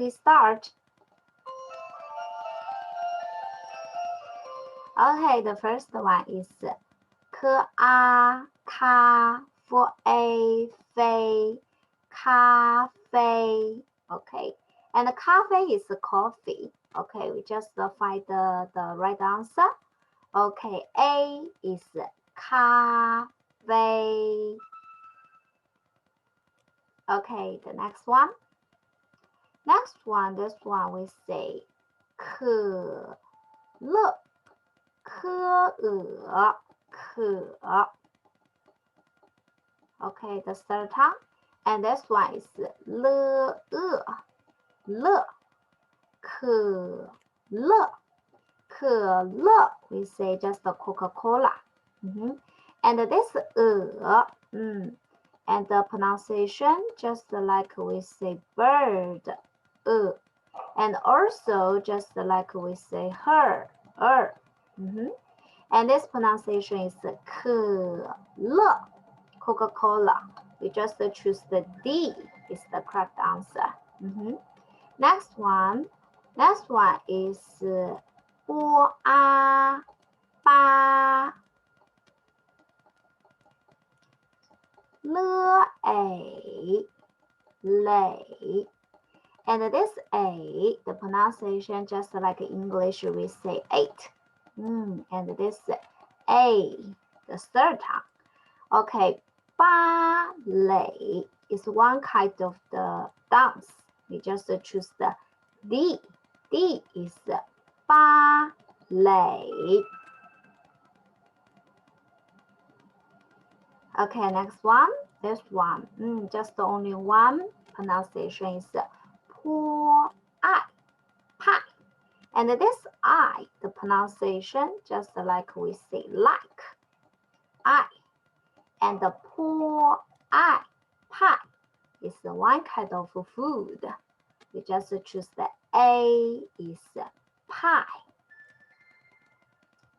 We start. Okay, the first one is 科啊咖啡咖啡 okay, and 咖啡 is coffee. Okay, we just find the right answer. Okay, A is 咖啡. Okay, the next one. Next one, this one we say 可乐可Okay, the third time. And this one is 乐可乐 we say just the Coca-Cola. And this and the pronunciation just like we say bird, and also just like we say her, and this pronunciation is 可乐 Coca-Cola. We just choose the D is the correct answer. Next one is 波啊巴了 A 累 and this A, the pronunciation just like English we say 8. And this A, the third time. Okay, 芭蕾 is one kind of the dance. We just choose the D. D is 芭蕾. Okay, next one. This one, just only one pronunciation is 颇爱 pie. And this I, the pronunciation, just like we say like, I. And the 颇爱 pie is one kind of food. We just choose the A is pie.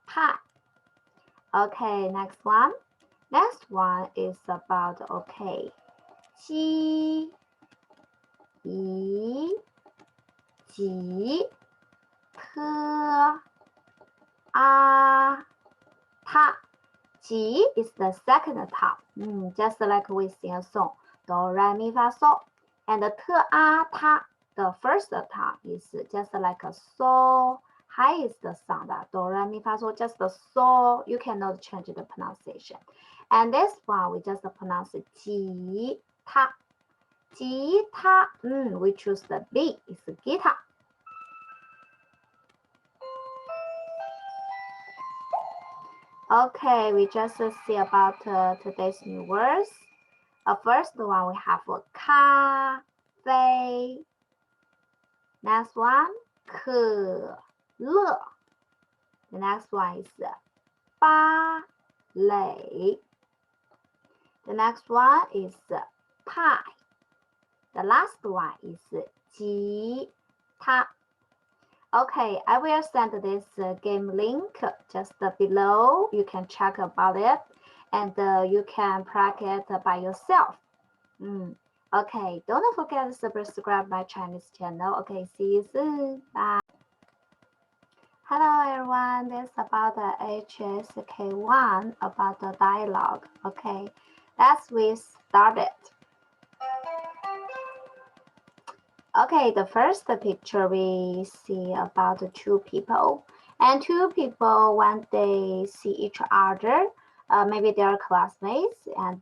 Pie. Okay, next one. Next one is about, okay, 鸡一几颗啊它 G is the second time. Just like we sing a song. Do, re, mi, fa, sol. And the 特啊它 the first time is just like a so. High is the sound. Do, re, mi, fa, sol, just the so. You cannot change the pronunciation. And this one, we just pronounce 吉他. We choose the B, it's guitar. Okay, we just see about today's new words. First one, we have 咖啡. Next one, 可乐. The next one is 芭蕾. The next one is pie. The last one is 吉他. Okay, I will send this game link just below. You can check about it and you can practice it by yourself. Okay, don't forget to subscribe my Chinese channel. Okay, see you soon. Bye. Hello everyone, this is about the HSK1 about the dialogue. Okay, let's start it. Okay, the first picture we see about two people. And two people, when they see each other, maybe they are classmates and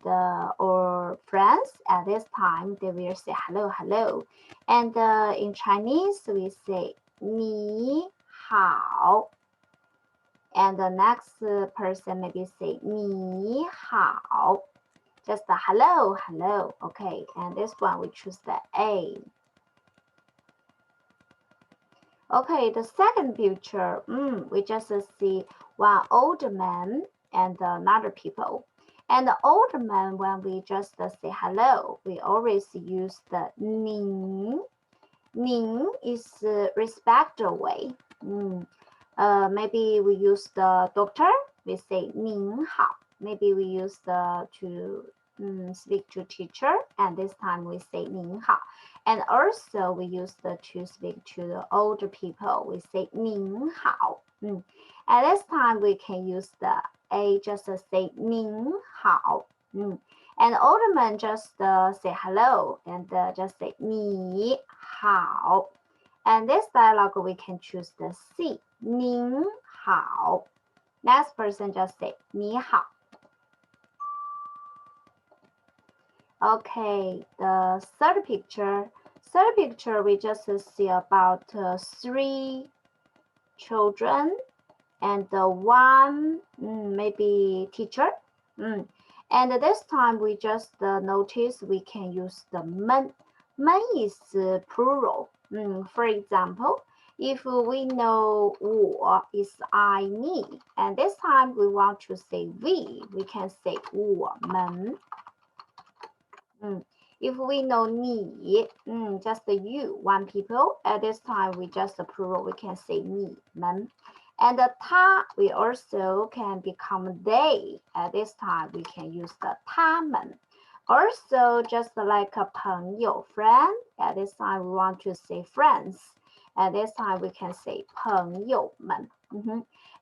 or friends. At this time, they will say hello, hello. And in Chinese, we say 你好. And the next person maybe say 你好. Just the hello, hello. Okay, and this one we choose the A. Okay, the second picture, we just see one old man and another people. And the old man, when we just say hello, we always use the 您. 您 is respect way. Maybe we use the doctor, we say 您好. Maybe we use to speak to teacher, and this time we say 您好. And also we use to speak to the older people. We say 您好. At this time we can use the A, just say 您好. And older man just say hello and just say 你好. And this dialogue we can choose the C, 您好. Next person just say 你好. Okay, the third picture. Third picture, we just see about 3 children and one maybe teacher. And this time we just notice we can use the 们. 们 is plural. For example, if we know 我 is I, me, and this time we want to say we can say 我们. If we know 你, just you, one people, at this time we just plural, we can say 你们. And the 他, we also can become they. At this time we can use the 他们. Also, just like a 朋友, friend, at this time we want to say friends. At this time we can say 朋友们.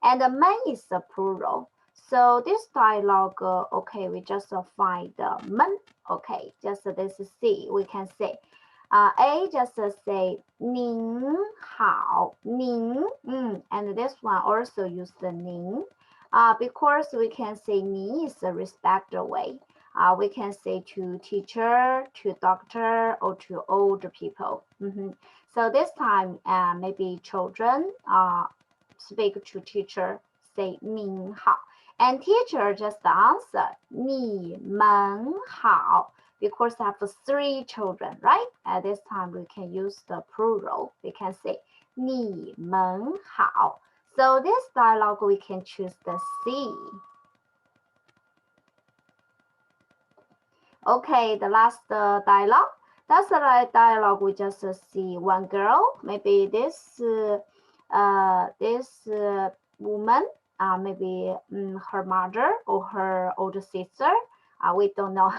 And the 们 is the plural. So this dialogue, okay, we just find the 们. Okay, just this C, we can say. A just say 您好, 您, and this one also use the 您. Because we can say 您 is a respect way. We can say to teacher, to doctor, or to older people. So this time, maybe children speak to teacher, say 您好. And teacher just answer 你们好, because I have 3 children, right? At this time, we can use the plural. We can say 你们好. So this dialogue, we can choose the C. Okay, the last dialogue. That's the dialogue. We just see one girl. Maybe this woman. Maybe her mother or her older sister. We don't know.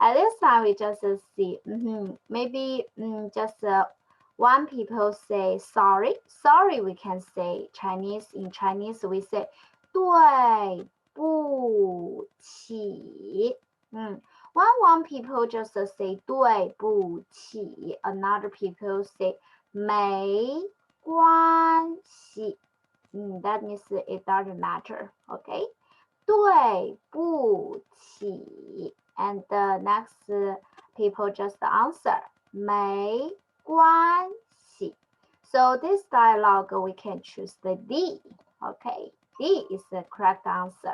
At this time, we just see maybe just one people say sorry. Sorry, we can say Chinese. In Chinese, we say 对不起. One people just say 对不起. Another people say 没关系. That means it doesn't matter, okay? 对不起. And the next people just answer 没关系. So this dialogue, we can choose the D, okay? D is the correct answer.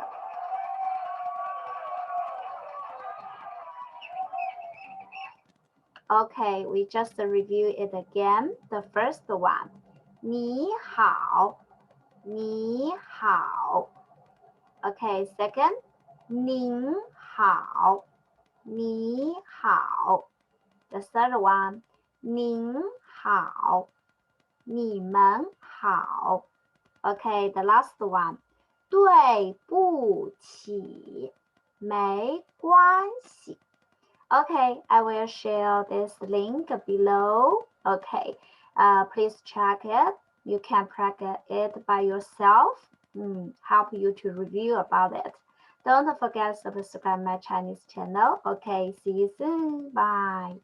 Okay, we just review it again. The first one, 你好. 你好. Okay, second, 您好. 你好. The third one, 您好. 你们好. Okay, the last one, 对不起. 没关系. Okay, I will share this link below. Okay, please check it. You can practice it by yourself. Help you to review about it. Don't forget to subscribe my Chinese channel. Okay, see you soon. Bye.